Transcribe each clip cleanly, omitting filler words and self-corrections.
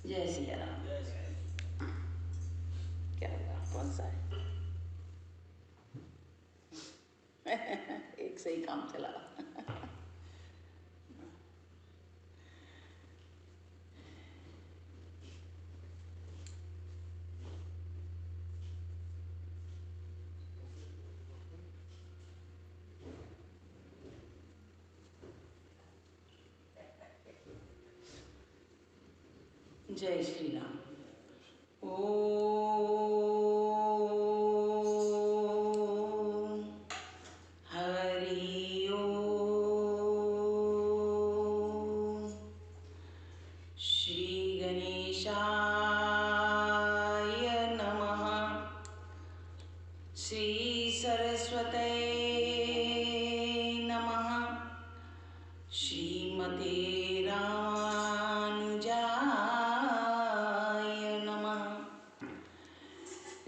जय सिया राम। क्या हुआ, कौन सा है? एक से ही काम चला। जय श्री राम। ओम हरि ओम। श्री गणेशाय नमः। श्री सरस्वते नमः। श्रीमते रामानुजाय नमः।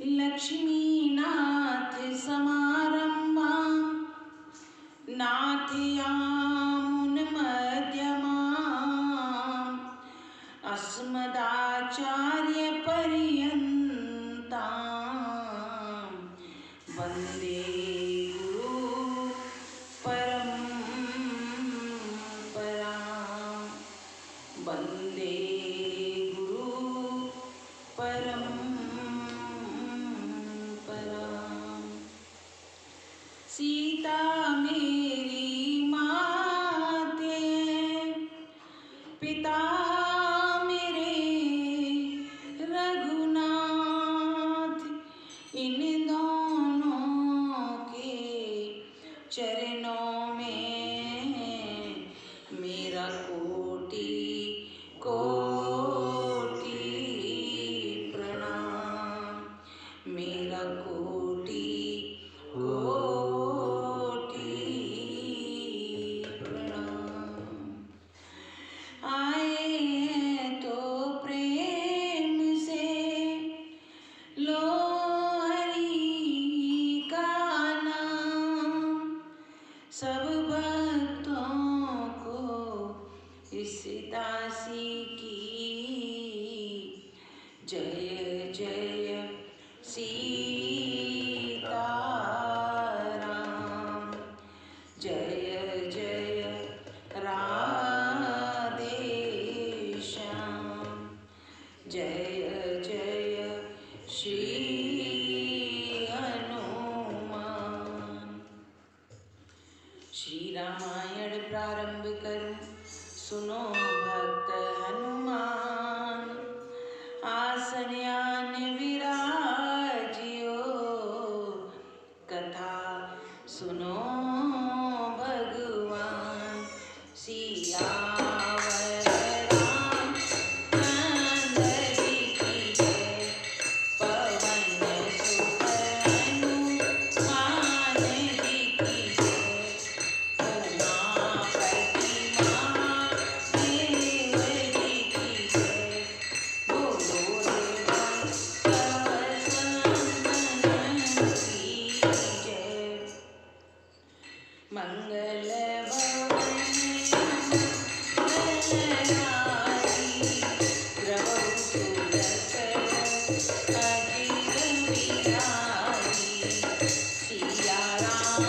लक्ष्मीनाथ समारंभां नाथयामुनमध्यमाम् अस्मदाचार्यपर्यन्तां वन्दे गुरु परम्परां। वन्दे गुरु परम्परां। सीता मेरी माते, पिता मेरे रघुनाथ। इन दोनों के चरणों में मेरा कोटि कोटि प्रणाम। मेरा कोटि कोटि प्रणाम। आए हैं तो प्रेम से लो हरि का नाम। सब भक्तों को इस दासी की जय जय सीताराम। जय जय राधेश्याम। जय जय श्री हनुमान। श्री रामायण प्रारंभ करूं, सुनो भक्त हनुमान। आसन आन विराजियो, कथा सुनो भगवान। सियावर रामचंद्र की जय। पवन सुत हनुमान जी की जय। उमापति महादेव जी की जय। बोलो रे वंदन की जय। मंगल भवन मंगलहारी, द्रवहु सुदर्शन अजिर बिहारी। सिया राम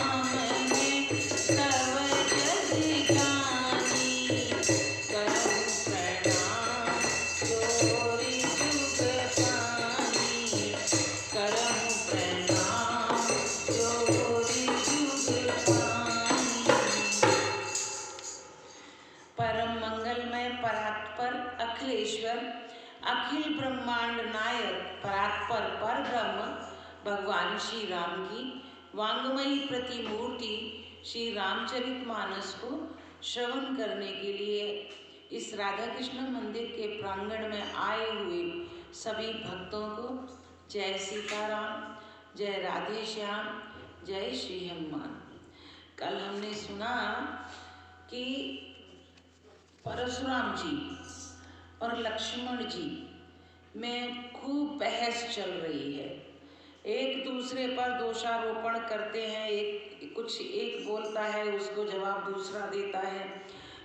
में सब जग जानी, करहु प्रणाम जोरि जुग पानी। करहु प्रणाम जोरि जुग पानी। परम मंगलमय परात्पर अखिलेश्वर अखिल ब्रह्मांड नायक परात्पर पर ब्रह्म भगवान श्री राम की वांगमयी प्रतिमूर्ति श्री रामचरितमानस को श्रवण करने के लिए इस राधा कृष्ण मंदिर के प्रांगण में आए हुए सभी भक्तों को जय सीताराम, जय राधे श्याम, जय श्री हनुमान। कल हमने सुना कि परशुराम जी और लक्ष्मण जी में खूब बहस चल रही है। एक दूसरे पर दोषारोपण करते हैं, एक बोलता है उसको जवाब दूसरा देता है।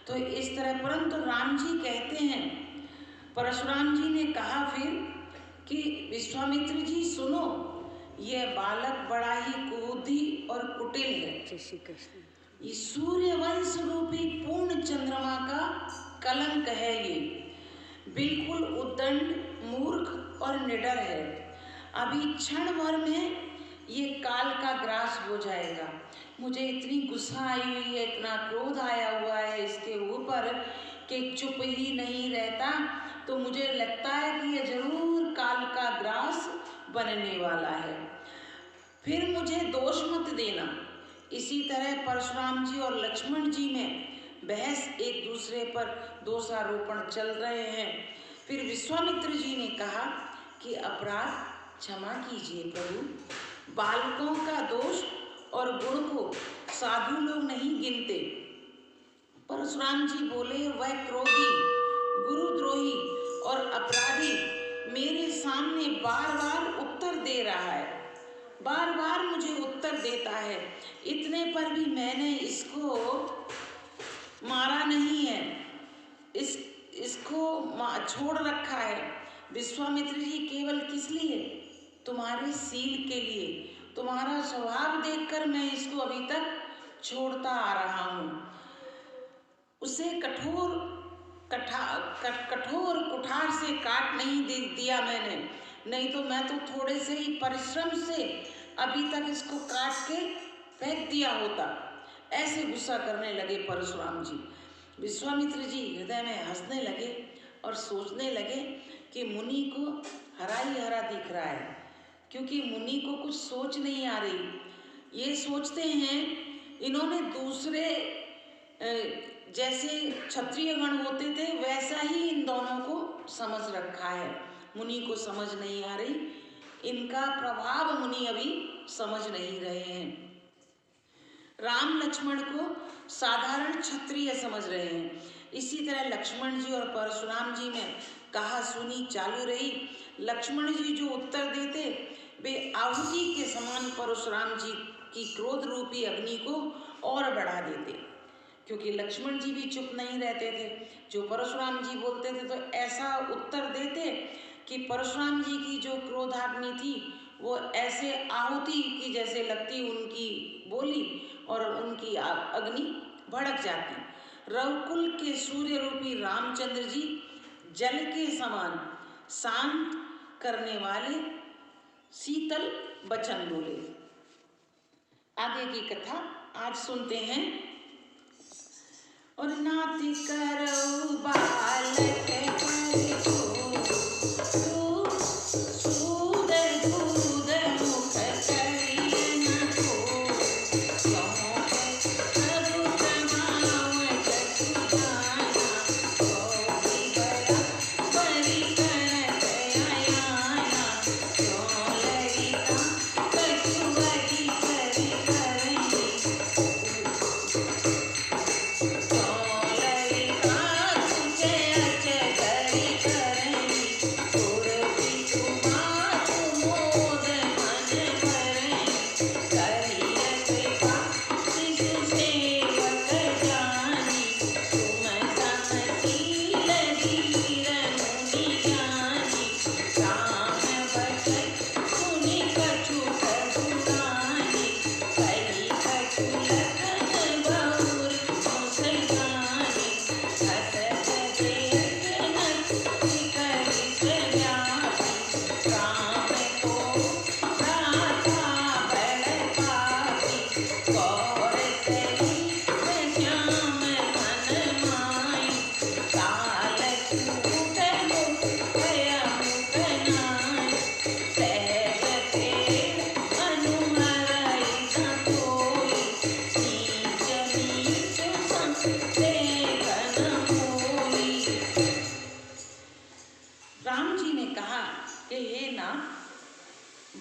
तो इस तरह, परंतु राम जी कहते हैं परशुराम जी ने कहा फिर कि विश्वामित्र जी सुनो, यह बालक बड़ा ही कुबुद्धि और कुटिल है। जय श्री कृष्ण। ये सूर्यवंश रूपी पूर्ण चंद्रमा का कलंक है। ये बिल्कुल उद्दंड, मूर्ख और निडर है। अभी क्षण भर में ये काल का ग्रास हो जाएगा। मुझे इतनी गुस्सा आई हुई है, इतना क्रोध आया हुआ है इसके ऊपर कि चुप ही नहीं रहता। तो मुझे लगता है कि ये जरूर काल का ग्रास बनने वाला है। फिर मुझे दोष मत देना। इसी तरह परशुराम जी और लक्ष्मण जी में बहस, एक दूसरे पर दोषारोपण चल रहे हैं। फिर विश्वामित्र जी ने कहा कि अपराध क्षमा कीजिए प्रभु, बालकों का दोष और गुण को साधु लोग नहीं गिनते। परशुराम जी बोले, वह क्रोधी, गुरुद्रोही और अपराधी मेरे सामने बार बार उत्तर दे रहा है, बार बार मुझे उत्तर देता है। इतने पर भी मैंने इसको मारा नहीं है, इसको छोड़ रखा है। विश्वामित्र जी, केवल किस लिए? तुम्हारे सील के लिए। तुम्हारा स्वभाव देखकर मैं इसको अभी तक छोड़ता आ रहा हूँ। उसे कठोर कुठार से काट नहीं दिया मैंने, नहीं तो मैं तो थोड़े से ही परिश्रम से अभी तक इसको काट के फेंक दिया होता। ऐसे गुस्सा करने लगे परशुराम जी। विश्वामित्र जी हृदय में हंसने लगे और सोचने लगे कि मुनि को हरा ही हरा दिख रहा है, क्योंकि मुनि को कुछ सोच नहीं आ रही। ये सोचते हैं इन्होंने दूसरे जैसे क्षत्रिय गण होते थे वैसा ही इन दोनों को समझ रखा है। मुनि को समझ नहीं आ रही, इनका प्रभाव मुनि अभी समझ नहीं रहे हैं। राम लक्ष्मण को साधारण क्षत्रिय समझ रहे हैं। इसी तरह लक्ष्मण जी और परशुराम जी में कहा सुनी चालू रही। लक्ष्मण जी जो उत्तर देते वे आहुति के समान परशुराम जी की क्रोध रूपी अग्नि को और बढ़ा देते, क्योंकि लक्ष्मण जी भी चुप नहीं रहते थे। जो परशुराम जी बोलते थे तो ऐसा उत्तर देते कि परशुराम जी की जो क्रोधाग्नि थी वो ऐसे आहुति की जैसे लगती उनकी बोली, और उनकी अग्नि भड़क जाती। रघुकुल के सूर्य रूपी रामचंद्र जी जल के समान शांत करने वाले शीतल वचन बोले। आगे की कथा आज सुनते हैं। और नाति करो बालक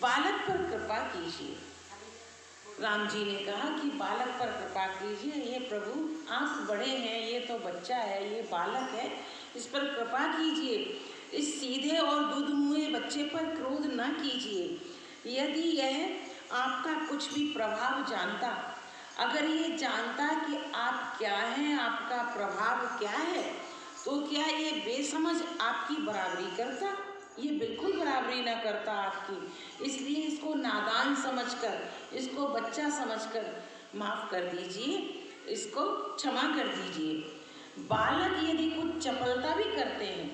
बालक पर कृपा कीजिए। राम जी ने कहा कि बालक पर कृपा कीजिए, ये प्रभु आप बड़े हैं, ये तो बच्चा है, ये बालक है, इस पर कृपा कीजिए। इस सीधे और दूध मुँहे बच्चे पर क्रोध न कीजिए। यदि यह आपका कुछ भी प्रभाव जानता, अगर ये जानता कि आप क्या हैं, आपका प्रभाव क्या है, तो क्या ये बेसमझ आपकी बराबरी करता? ये बिल्कुल बराबरी ना करता आपकी। इसलिए इसको नादान समझकर, इसको बच्चा समझकर माफ कर दीजिए, इसको क्षमा कर दीजिए। बालक यदि कुछ चपलता भी करते हैं,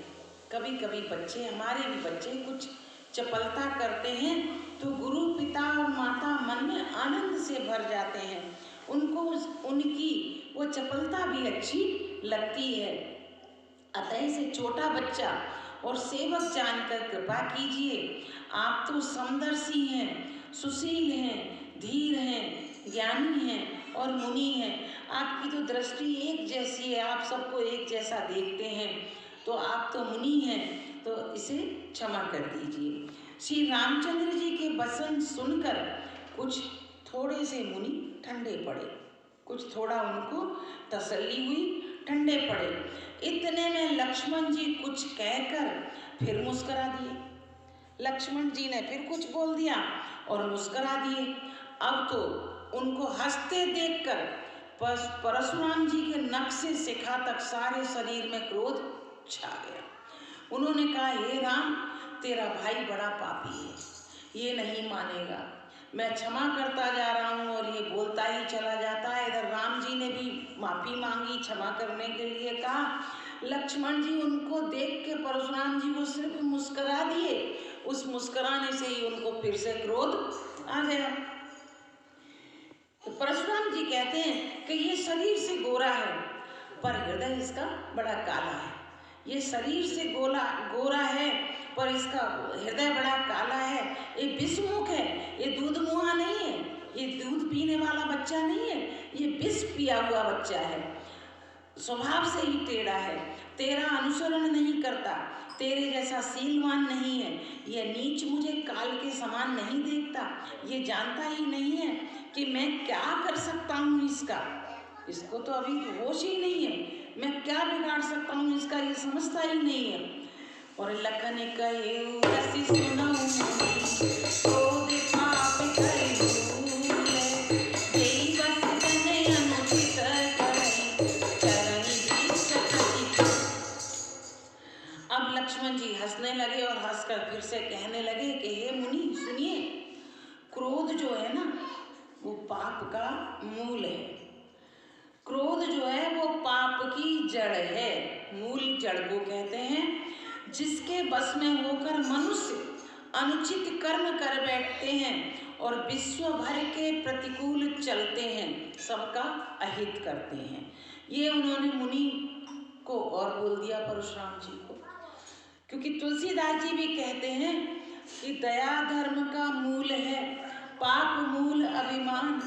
कभी कभी बच्चे, हमारे भी बच्चे कुछ चपलता करते हैं, तो गुरु पिता और माता मन में आनंद से भर जाते हैं। उनको उनकी वो चपलता भी अच्छी लगती है। अतः से छोटा बच्चा और सेवक जानकर कृपा कीजिए। आप तो समदर्शी हैं, सुशील हैं, धीर हैं, ज्ञानी हैं और मुनि हैं। आपकी तो दृष्टि एक जैसी है, आप सबको एक जैसा देखते हैं, तो आप तो मुनि हैं, तो इसे क्षमा कर दीजिए। श्री रामचंद्र जी के वचन सुनकर कुछ थोड़े से मुनि ठंडे पड़े, कुछ थोड़ा उनको तसल्ली हुई, ठंडे पड़े। इतने में लक्ष्मण जी कुछ कहकर फिर मुस्करा दिए। लक्ष्मण जी ने फिर कुछ बोल दिया और मुस्करा दिए। अब तो उनको हंसते देखकर परशुराम जी के नख से शिखा तक सारे शरीर में क्रोध छा गया। उन्होंने कहा, हे राम, तेरा भाई बड़ा पापी है, ये नहीं मानेगा, मैं क्षमा करता जा रहा हूँ और ये बोलता ही चला जाता है। इधर राम जी ने भी माफ़ी मांगी, क्षमा करने के लिए कहा। लक्ष्मण जी उनको देख के परशुराम जी को सिर्फ मुस्करा दिए। उस मुस्कराने से ही उनको फिर से क्रोध आ गया। तो परशुराम जी कहते हैं कि ये शरीर से गोरा है, पर हृदय इसका बड़ा काला है। ये शरीर से गोरा है, पर इसका हृदय बड़ा काला है। ये विषमुख है, ये दूध मुहा नहीं है, ये दूध पीने वाला बच्चा नहीं है, ये विष पिया हुआ बच्चा है। स्वभाव से ही टेढ़ा है, तेरा अनुसरण नहीं करता, तेरे जैसा सीलवान नहीं है। ये नीच मुझे काल के समान नहीं देखता, ये जानता ही नहीं है कि मैं क्या कर सकता हूँ इसका। इसको तो अभी होश ही नहीं है, मैं क्या बिगाड़ सकता हूँ इसका, ये समझता ही नहीं है। और लखन कहे रसि सुनऊ क्रोध पाप करिहु ले, देई बस जने अनुचित करई, चरण बीच कति। अब लक्ष्मण जी हंसने लगे और हंसकर फिर से कहने लगे कि हे मुनि सुनिए, क्रोध जो है ना वो पाप का मूल है। क्रोध जो है वो पाप की जड़ है, मूल जड़ को कहते हैं। जिसके बस में होकर मनुष्य अनुचित कर्म कर बैठते हैं और विश्व भर के प्रतिकूल चलते हैं, सबका अहित करते हैं। ये उन्होंने मुनि को और बोल दिया परशुराम जी को, क्योंकि तुलसीदास जी भी कहते हैं कि दया धर्म का मूल है, पाप मूल अभिमान।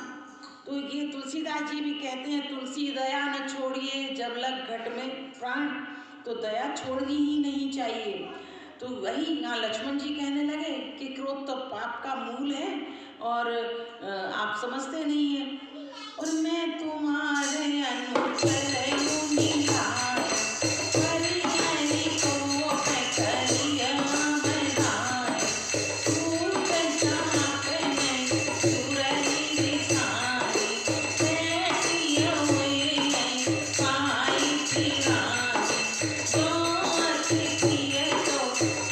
तो ये तुलसीदास जी भी कहते हैं, तुलसी दया न छोड़िए जब लग घट में प्राण। तो दया छोड़नी ही नहीं चाहिए। तो वही यहाँ लक्ष्मण जी कहने लगे कि क्रोध तो पाप का मूल है और आप समझते नहीं हैं। और मैं तुम्हारे अनुचर मुनिहार, हरि हरि को करिया बधाई, खूब चाक में सुरही दिखाई, बैठिया हुए पाई फिराई, जो अतिथिय तो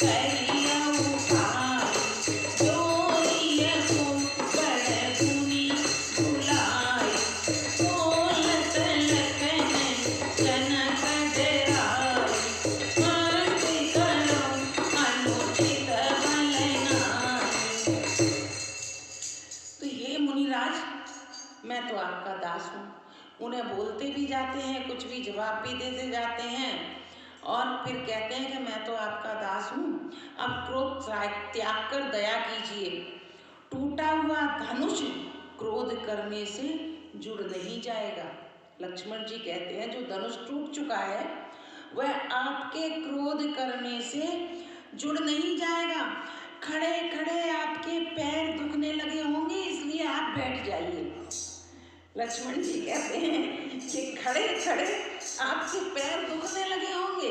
करिया उठाई, जोरिय को बड़ गुनी बुलाई, बोलत लखन जनक डराई, मत करो अनुचित बलनाई। तो ये मुनिराज, मैं तो आपका दास हूँ। उन्हें बोलते भी जाते हैं, कुछ भी जवाब भी देते जाते हैं और फिर कहते हैं कि मैं तो आपका दास हूँ। अब क्रोध त्याग कर दया कीजिए। टूटा हुआ धनुष क्रोध करने से जुड़ नहीं जाएगा। लक्ष्मण जी कहते हैं जो धनुष टूट चुका है वह आपके क्रोध करने से जुड़ नहीं जाएगा। खड़े खड़े आपके पैर दुखने लगे होंगे, इसलिए आप बैठ जाइए। लक्ष्मण जी कहते हैं कि खड़े खड़े आपके पैर दुखने लगे होंगे,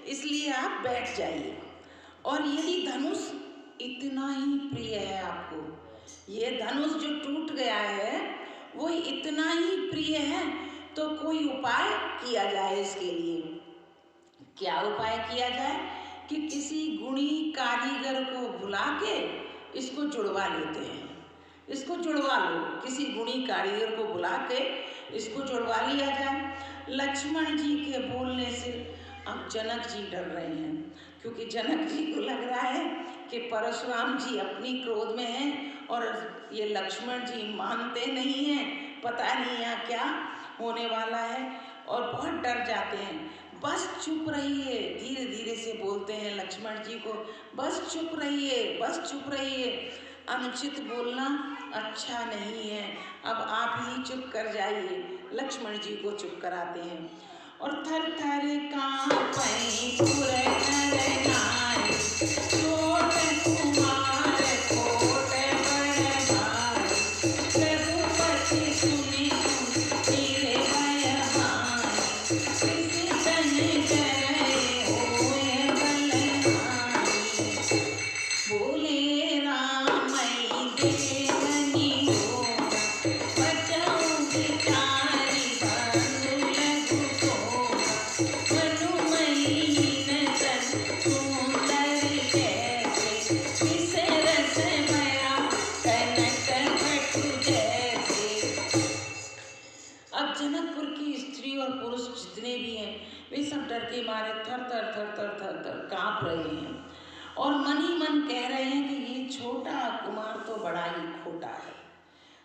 इसलिए आप बैठ जाइए। और यदि धनुष इतना ही प्रिय है आपको, ये धनुष जो टूट गया है वो इतना ही प्रिय है, तो कोई उपाय किया जाए इसके लिए। क्या उपाय किया जाए कि किसी गुणी कारीगर को बुला के इसको जुड़वा लेते हैं। इसको जुड़वा लो, किसी गुणी कारीगर को बुला के इसको जुड़वा लिया जाए। लक्ष्मण जी के बोलने से अब जनक जी डर रहे हैं, क्योंकि जनक जी को लग रहा है कि परशुराम जी अपनी क्रोध में हैं और ये लक्ष्मण जी मानते नहीं हैं, पता नहीं यहाँ क्या होने वाला है, और बहुत डर जाते हैं। बस चुप रहिए, धीरे धीरे से बोलते हैं लक्ष्मण जी को, बस चुप रहिए, बस चुप रहिए, अनुचित बोलना अच्छा नहीं है, अब आप ही चुप कर जाइए। लक्ष्मण जी को चुप कराते हैं और थर थर कांपै पुर नर नाय, छोट कुमार कोट बड़ भाई, रघुपति सुनि धीरे भय भाई, किसी तन जय होय बलहाई, बोले राम देवनी हो, बचाऊ बिचारी बंधु लघु को, मनुमयी नतन सुंदर कैसे, किस रस भया कनक भटु जैसे। अब जनकपुर की स्त्री और पुरुष जितने भी हैं वे सब डर के मारे थर थर थर थर थर थर कांप रहे हैं और मन ही मन कह रहे हैं कि ये छोटा कुमार तो बड़ा ही खोटा है।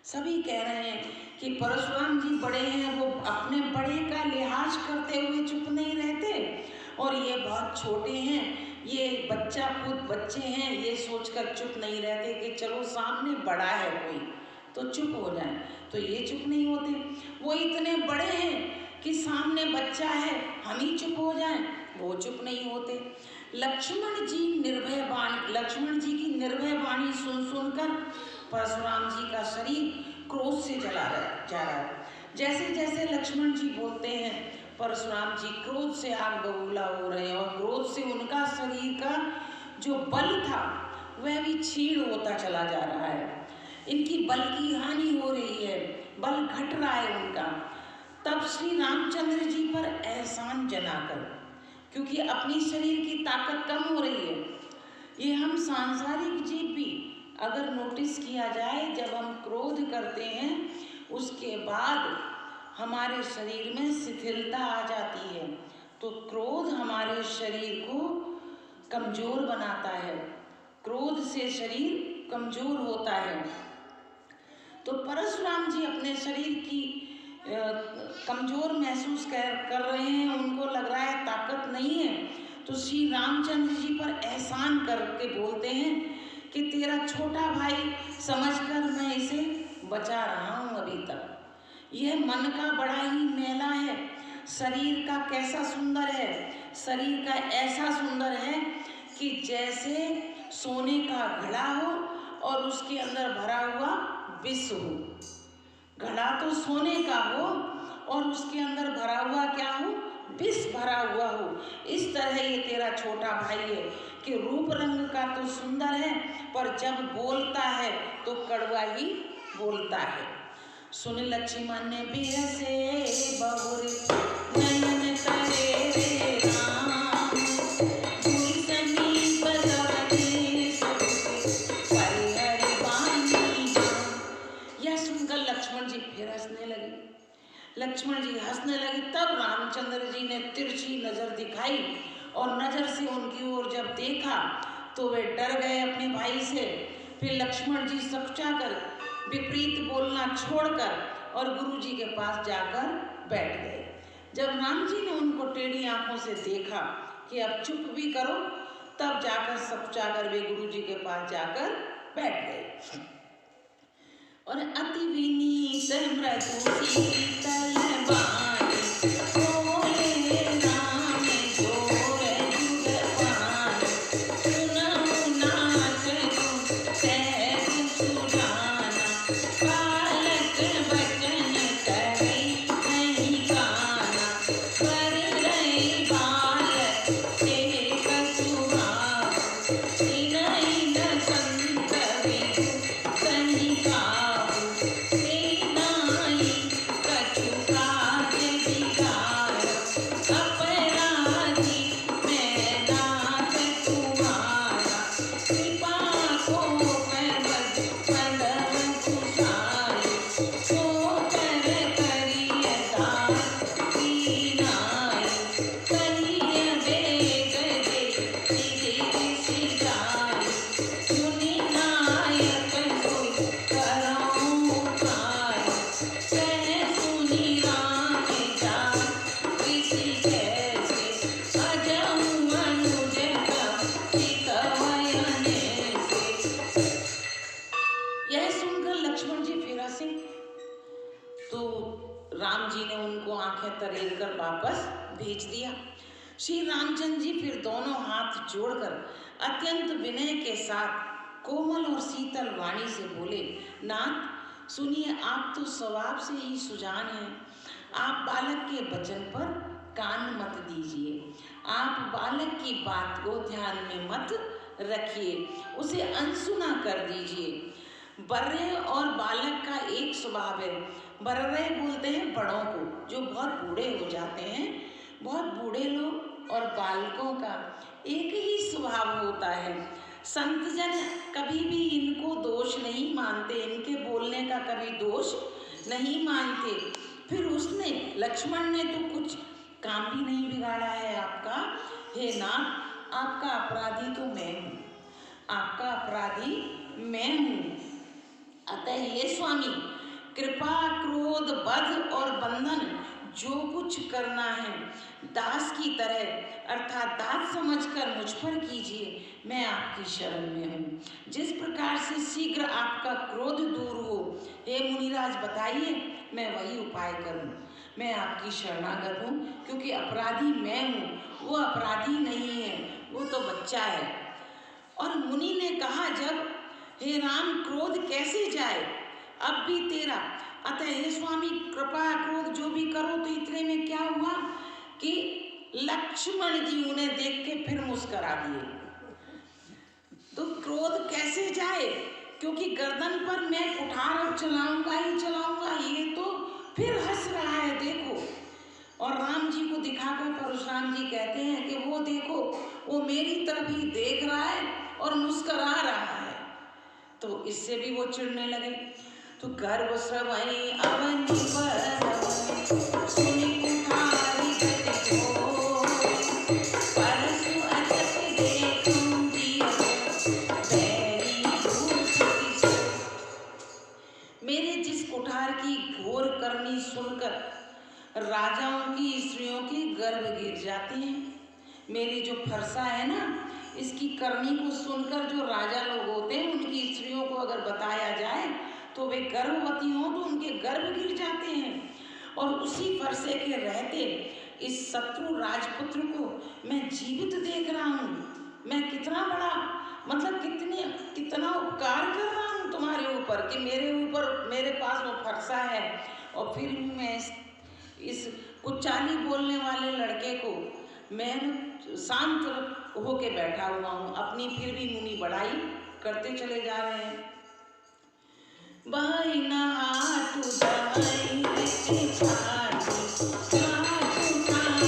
सभी कह रहे हैं कि परशुराम जी बड़े हैं, वो अपने बड़े का लिहाज करते हुए चुप नहीं रहते, और ये बहुत छोटे हैं, ये बच्चा खुद बच्चे हैं, ये सोचकर चुप नहीं रहते कि चलो सामने बड़ा है कोई तो चुप हो जाए, तो ये चुप नहीं होते। वो इतने बड़े हैं कि सामने बच्चा है, हम ही चुप हो जाएं, वो चुप नहीं होते। लक्ष्मण जी की निर्भय वाणी सुन सुनकर परशुराम जी का शरीर क्रोध से जा रहा है। जैसे जैसे लक्ष्मण जी बोलते हैं परशुराम जी क्रोध से आग बबूला हो रहे हैं, और क्रोध से उनका शरीर का जो बल था वह भी क्षीण होता चला जा रहा है। इनकी बल की हानि हो रही है, बल घट रहा है उनका। तब श्री रामचंद्र जी पर एहसान जनाकर, क्योंकि अपनी शरीर की ताकत कम हो रही है, ये हम सांसारिक जीव भी अगर नोटिस किया जाए, जब हम क्रोध करते हैं उसके बाद हमारे शरीर में शिथिलता आ जाती है, तो क्रोध हमारे शरीर को कमजोर बनाता है, क्रोध से शरीर कमजोर होता है। तो परशुराम जी अपने शरीर की कमजोर महसूस कर रहे हैं, उनको लग रहा है ताकत नहीं है, तो श्री रामचंद्र जी पर एहसान करके बोलते हैं कि तेरा छोटा भाई समझकर मैं इसे बचा रहा हूँ अभी तक। यह मन का बड़ा ही मैला है, शरीर का कैसा सुंदर है, शरीर का ऐसा सुंदर है कि जैसे सोने का घड़ा हो और उसके अंदर भरा हुआ विष हो। घड़ा तो सोने का हो और उसके अंदर भरा हुआ क्या हो, विष भरा हुआ हो। इस तरह ये तेरा छोटा भाई है कि रूप रंग का तो सुंदर है, पर जब बोलता है तो कड़वा ही बोलता है। सुन लक्ष्मण ने बिरसे बहुर नयन करे रे राम, दुई समीप गवने सुख परिहर बानी जाम। यह सुनकर लक्ष्मण जी फिर हंसने लगे। लक्ष्मण जी हंसने लगे, तब रामचंद्र जी ने तिरछी नजर दिखाई और नजर से उनकी ओर जब देखा तो वे डर गए अपने भाई से। फिर लक्ष्मण जी सकुचाकर विपरीत बोलना छोड़कर और गुरु जी के पास जाकर बैठ गए। जब राम जी ने उनको टेढ़ी आंखों से देखा कि अब चुप भी करो, तब जाकर सकुचाकर वे गुरु जी के पास जाकर बैठ गए। और अति विनीत मृदु शीतल वाणी, बोले राम जोर जुग पानी, सुनहु नाथ तुम सहज सुजाना, बालक बचन कहे नहीं गाना, कर रही बालक से कसुभाव, तिनहि न संत विदु सही गाव, से नाई कछु काज खींच दिया। श्री रामचंद्र जी फिर दोनों हाथ जोड़कर अत्यंत विनय के साथ कोमल और शीतल वाणी से बोले, नाथ सुनिए, आप तो स्वभाव से ही सुजान हैं। आप बालक के वचन पर कान मत दीजिए। आप बालक की बात को ध्यान में मत रखिए, उसे अनसुना कर दीजिए। बर्रे और बालक का एक स्वभाव है। बर्रे बोलते हैं बड़ों को, जो बहुत बूढ़े हो जाते हैं। बहुत बूढ़े लोग और बालकों का एक ही स्वभाव होता है। संतजन कभी भी इनको दोष नहीं मानते, इनके बोलने का कभी दोष नहीं मानते। फिर उसने, लक्ष्मण ने तो कुछ काम भी नहीं बिगाड़ा है आपका। हे नाथ, आपका अपराधी तो मैं हूँ, आपका अपराधी मैं हूँ। अतः हे स्वामी, कृपा, क्रोध, वध और बंधन जो कुछ करना है दास की तरह अर्थात दास समझकर मुझ पर कीजिए। मैं आपकी शरण में हूँ। जिस प्रकार से शीघ्र आपका क्रोध दूर हो, हे मुनिराज बताइए, मैं वही उपाय करूँ। मैं आपकी शरणागत हूँ, क्योंकि अपराधी मैं हूँ, वो अपराधी नहीं है, वो तो बच्चा है। और मुनि ने कहा, जब हे राम क्रोध कैसे जाए, अब भी तेरा। अतः हे स्वामी, कृपा क्रोध जो भी करो। तो इतने में क्या हुआ कि लक्ष्मण जी उन्हें देख के फिर मुस्करा दिए। तो क्रोध कैसे जाए, क्योंकि गर्दन पर मैं कुठार चलाऊंगा ही चलाऊंगा, ये तो फिर हंस रहा है, देखो। और राम जी को दिखाकर परशुराम जी कहते हैं कि वो देखो, वो मेरी तरफ ही देख रहा है और मुस्करा रहा है। तो इससे भी वो चिढ़ने लगे। तो गर्व श्रवई अवनि पर सुनि कुठारि गति घोर, परसु अचत देखुं जियउ बैरी भूपति सोर। मेरे जिस कुठार की घोर करनी सुनकर राजाओं की स्त्रियों के गर्भ गिर जाते हैं। मेरी जो फरसा है ना, इसकी करनी को सुनकर जो राजा लोग होते हैं, उनकी स्त्रियों को अगर बताया जाए तो वे गर्भवती हों तो उनके गर्भ गिर जाते हैं। और उसी फरसे के रहते इस शत्रु राजपुत्र को मैं जीवित देख रहा हूँ। मैं कितना बड़ा, मतलब कितना उपकार कर रहा हूँ तुम्हारे ऊपर कि मेरे पास वो फरसा है। और फिर भी मैं इस कुचाली बोलने वाले लड़के को मैं शांत होके बैठा हुआ हूँ। अपनी फिर भी मुनि बढ़ाई करते चले जा रहे हैं। बहई नहातु दहई ऋषि छाती, छातु ठान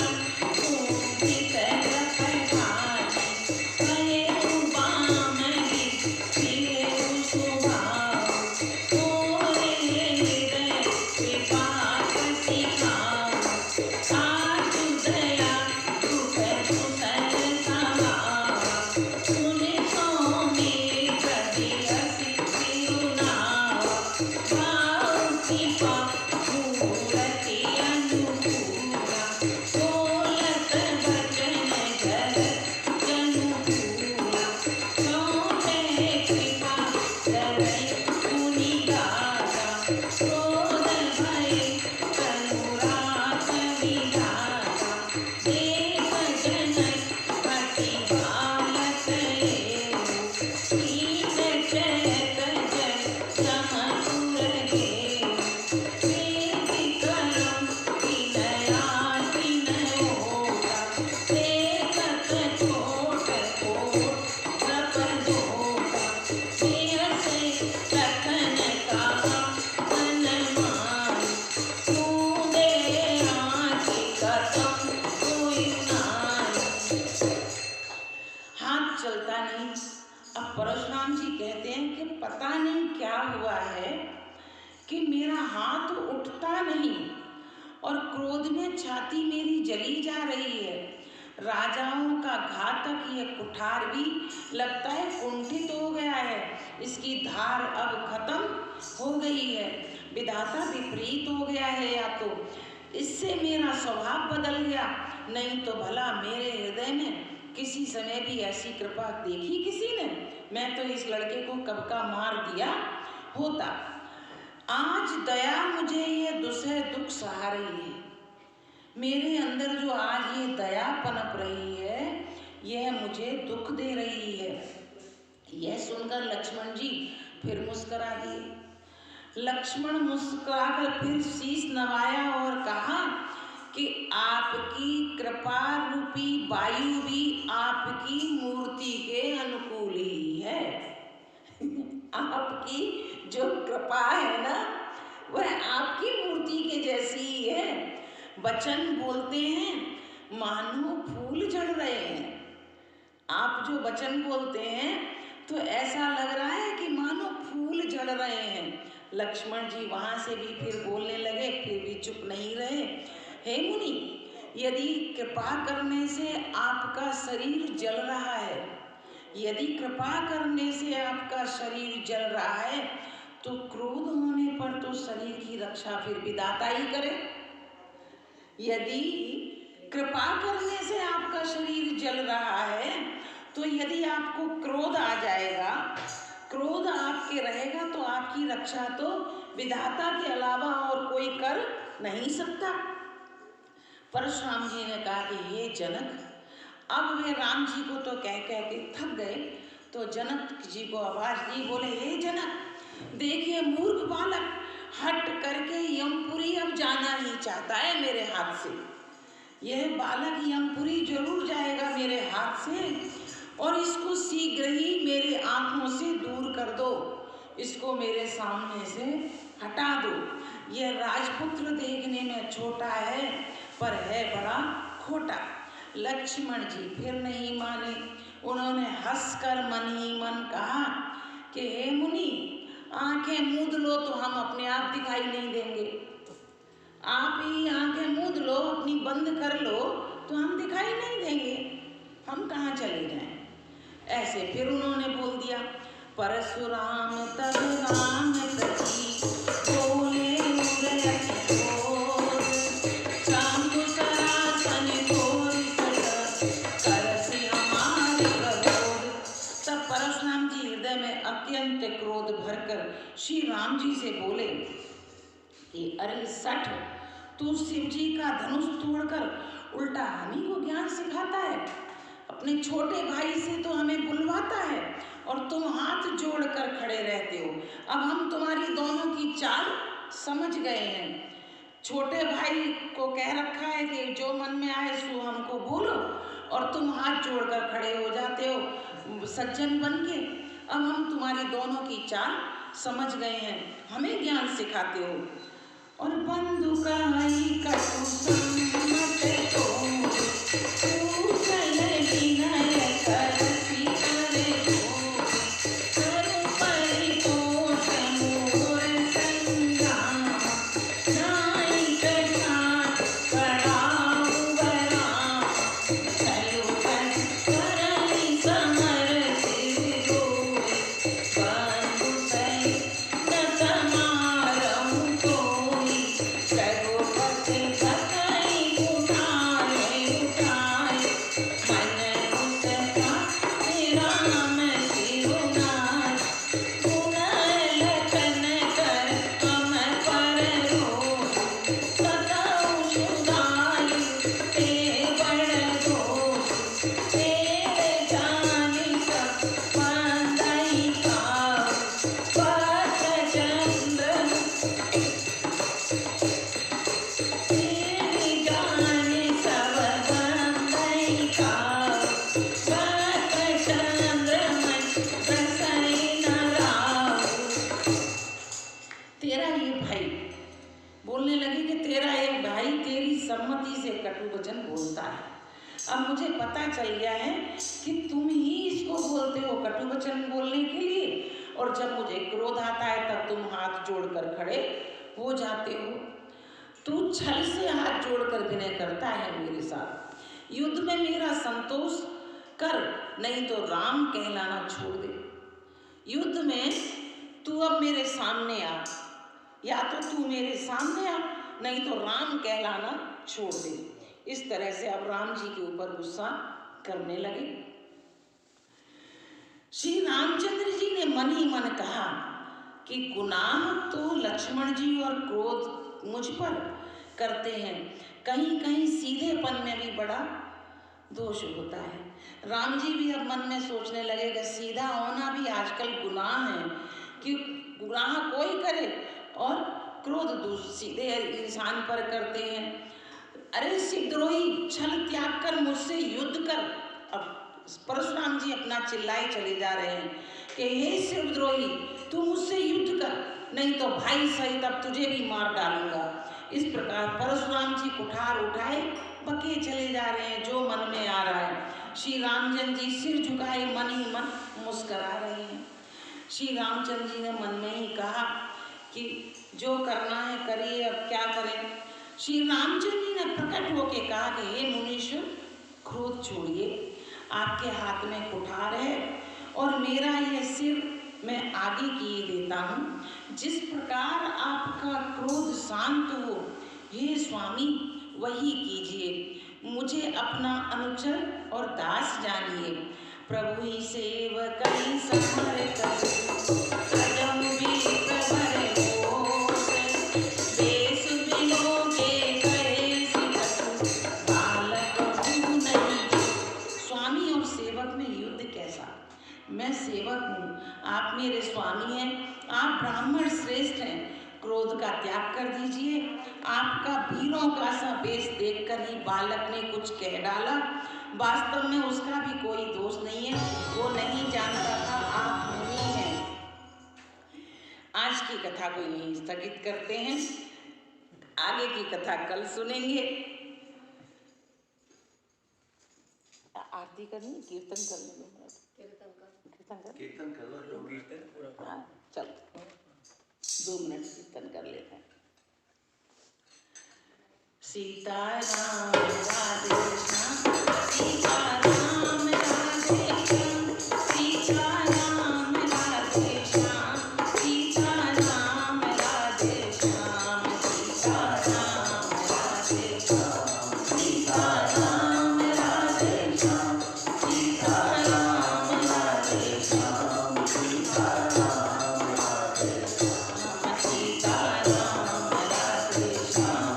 ऊँची तरफ भाती, कहेउ बामनी फिरेउ सुभाव, तोरे हृदय कृपा कसी भाव, साधु दया दुख दुसर समाव, सुनि सो मेरी प्रति हसी तिरुनाव, भाव कृपा मूरति अनुकूला, बोलत वचन धरत जनुकूला, सौंपे कृपा धरई मुनि दाता, क्रोध भय अनुराग विधाता, देव जनक पति बालक एवं, कीन चयत जन समपुर गेवं, प्रीति करम विनया विनयोता, देखत छोट कोट प्रपदोता, बिहसे लखन कहा मन माही, कूदे आँखि कतम कोई नाई। हाथ चलता नहीं। अब परशुराम जी कहते हैं कि पता नहीं क्या हुआ है कि मेरा हाथ उठता नहीं और क्रोध में छाती मेरी जली जा रही है। राजाओं का घातक ये कुठार भी लगता है कुंठित हो गया है, इसकी धार अब खत्म हो गई है। विधाता विपरीत हो गया है, या तो इससे मेरा स्वभाव बदल गया, नहीं तो भला मेरे हृदय में किसी समय भी ऐसी कृपा देखी किसी ने? मैं तो इस लड़के को कब का मार दिया होता। आज दया मुझे ये दुसह दुख सहा रही है। मेरे अंदर जो आज ये दया पनप रही है, यह मुझे दुख दे रही है। यह सुनकर लक्ष्मण जी फिर मुस्कुरा दिए। लक्ष्मण मुस्कुराकर फिर शीश नवाया और कहा कि आपकी कृपा रूपी वायु भी आपकी मूर्ति के अनुकूल ही है। आपकी जो कृपा है ना, वह आपकी मूर्ति के जैसी ही है। वचन बोलते हैं मानो फूल झड़ रहे हैं। आप जो वचन बोलते हैं तो ऐसा लग रहा है कि मानो फूल झड़ रहे हैं। लक्ष्मण जी वहां से भी फिर बोलने लगे, फिर भी चुप नहीं रहे। हे मुनि, यदि कृपा करने से आपका शरीर जल रहा है, यदि कृपा करने से आपका शरीर जल रहा है, तो क्रोध होने पर तो शरीर की रक्षा फिर विधाता ही करे। यदि कृपा करने से आपका शरीर जल रहा है, तो यदि आपको क्रोध आ जाएगा, क्रोध आपके रहेगा, तो आपकी रक्षा तो विधाता के अलावा और कोई कर नहीं सकता। परशुराम जी ने कहा कि हे जनक, अब वे राम जी को तो कह कह के थक गए, तो जनक जी को आवाज दी, बोले हे जनक, देखिए मूर्ख बालक हट करके यमपुरी अब जाना ही चाहता है मेरे हाथ से। यह बालक यमपुरी जरूर जाएगा मेरे हाथ से, और इसको शीघ्र ही मेरे आंखों से दूर कर दो, इसको मेरे सामने से हटा दो। यह राजपुत्र देखने में छोटा है, पर है बड़ा खोटा। लक्ष्मण जी फिर नहीं माने। उन्होंने हंसकर मन ही मन कहा कि हे मुनि, आंखें मूंद लो तो हम अपने आप दिखाई नहीं देंगे। आप ही आंखें मूंद लो, अपनी बंद कर लो, तो हम दिखाई नहीं देंगे, हम कहाँ चले जाएं। ऐसे फिर उन्होंने बोल दिया। परशुराम तब राम प्रति बोले परशुराम जी हृदय में अत्यंत क्रोध भरकर श्री राम जी से बोले कि अरे सठ, तू शिव जी का धनुष तोड़कर उल्टा हमी को ज्ञान सिखाता है। अपने छोटे भाई से तो हमें बुलवाता है और तुम हाथ जोड़कर खड़े रहते हो। अब हम तुम्हारी दोनों की चाल समझ गए हैं। छोटे भाई को कह रखा है कि जो मन में आए सो हमको बोलो, और तुम हाथ जोड़कर खड़े हो जाते हो सज्जन बन के। अब हम तुम्हारी दोनों की चाल समझ गए हैं, हमें ज्ञान सिखाते हो। और बंधु कहाई कटु सम्मत को अब मुझे पता चल गया है कि तुम ही इसको बोलते हो कटु वचन बोलने के लिए, और जब मुझे क्रोध आता है तब तुम हाथ जोड़कर खड़े हो जाते हो। तू छल से हाथ जोड़कर विनय करता है मेरे साथ। युद्ध में मेरा संतोष कर, नहीं तो राम कहलाना छोड़ दे। युद्ध में तू अब मेरे सामने आ, या तो तू मेरे सामने आ, नहीं तो राम कहलाना छोड़ दे। इस तरह से अब राम जी के ऊपर गुस्सा करने लगे। श्री रामचंद्र जी ने मन ही मन कहा कि गुनाह तो लक्ष्मण जी और क्रोध मुझ पर, करते हैं। कहीं कहीं सीधेपन में भी बड़ा दोष होता है। राम जी भी अब मन में सोचने लगे कि सीधा होना भी आजकल गुनाह है, कि गुनाह कोई करे और क्रोध सीधे इंसान पर करते हैं। अरे शिवद्रोही, छल त्याग कर मुझसे युद्ध कर। अब परशुराम जी अपना चिल्लाए चले जा रहे हैं कि हे शिवद्रोही, तू मुझसे युद्ध कर, नहीं तो भाई सहित अब तुझे भी मार डालूंगा। इस प्रकार परशुराम जी कुठार उठाए बके चले जा रहे हैं, जो मन में आ रहा है। श्री रामचंद्र जी सिर झुकाए मन ही मन मुस्करा रहे हैं। श्री रामचंद्र जी ने मन में ही कहा कि जो करना है करिए, अब क्या करें। श्री रामचंद्र जी ने प्रकट होकर कहा कि हे मुनीश्वर, क्रोध छोड़िए, आपके हाथ में कुठार है और मेरा यह सिर मैं आगे किए देता हूँ। जिस प्रकार आपका क्रोध शांत हो, हे स्वामी, वही कीजिए। मुझे अपना अनुचर और दास जानिए। प्रभु ही सेवक ही समर्थ, अजम भी प्रभर होत, देश बिलोके करे सिकत, बालक हूँ नहीं। स्वामी और सेवक में युद्ध कैसा? मैं सेवक हूँ, आप मेरे स्वामी हैं, आप ब्राह्मण श्रेष्ठ हैं। क्रोध का त्याग कर दीजिए। आपका वीरों का सा वेश देखकर ही बालक ने कुछ कह डाला। वास्तव में उसका भी कोई दोष नहीं है, वो नहीं जानता था आप मुनि हैं। आज की कथा को यहीं स्थगित करते हैं, आगे की कथा कल सुनेंगे। आरती करनी, कीर्तन करने दो। कीर्तन करो, कीर्तन पूरा। हाँ चल, 2 मिनट कीर्तन कर लेते हैं। सीताराम राधे श्याम, सीताराम राधे श्याम, सीताराम राधे श्याम, सीताराम राधे श्याम, सीताराम राधे श्याम, सीताराम राधे श्याम, सीताराम राधे श्याम, सीताराम राधे श्याम, सीताराम राधे श्याम,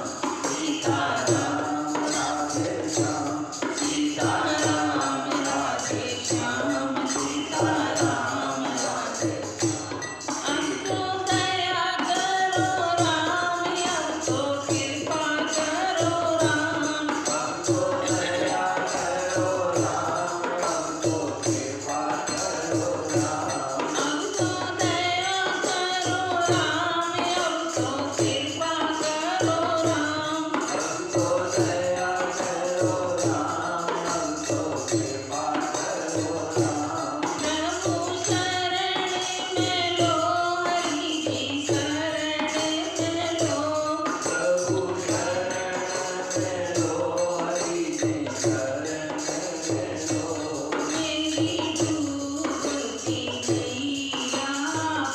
सीताराम राधे श्याम, सीताराम राधे श्याम, सीताराम राधे श्याम। अब तो दया करो राम, अब तो कृपा करो राम, अब तो दया करो राम, अब तो कृपा करो राम, अब तो दया करो राम, अब तो कृपा करो राम, अब तो दया करो राम, अब तो कृपा करो राम। प्रभु शरण में लो, हरि जी शरण में लो, प्रभु शरण में लो, हरि जी शरण में लो। मेरी डूबती नैया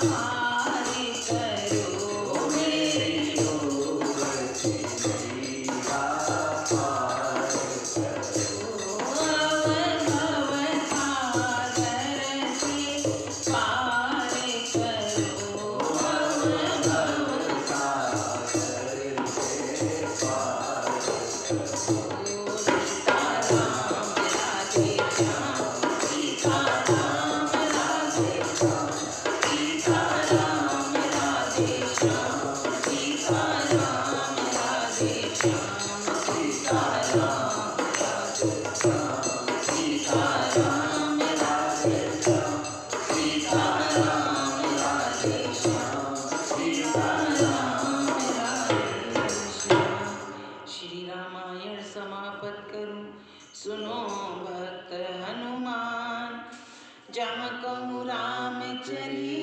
पार करो, मेरी डूबती नैया पार करो। अवधव सागर से पार करो, अवधव सागर से पार करो। सीताराम राधे श्याम, सीताराम राधे श्याम, सीताराम राधे श्याम, सीताराम राधे श्याम, सीताराम राधे श्याम, सीताराम राधे श्याम, सीताराम राधे श्याम, सीताराम राधे श्याम। श्री रामायण समापत करूं, सुनो भक्त हनुमान, जहाँ कहूँ राम चरित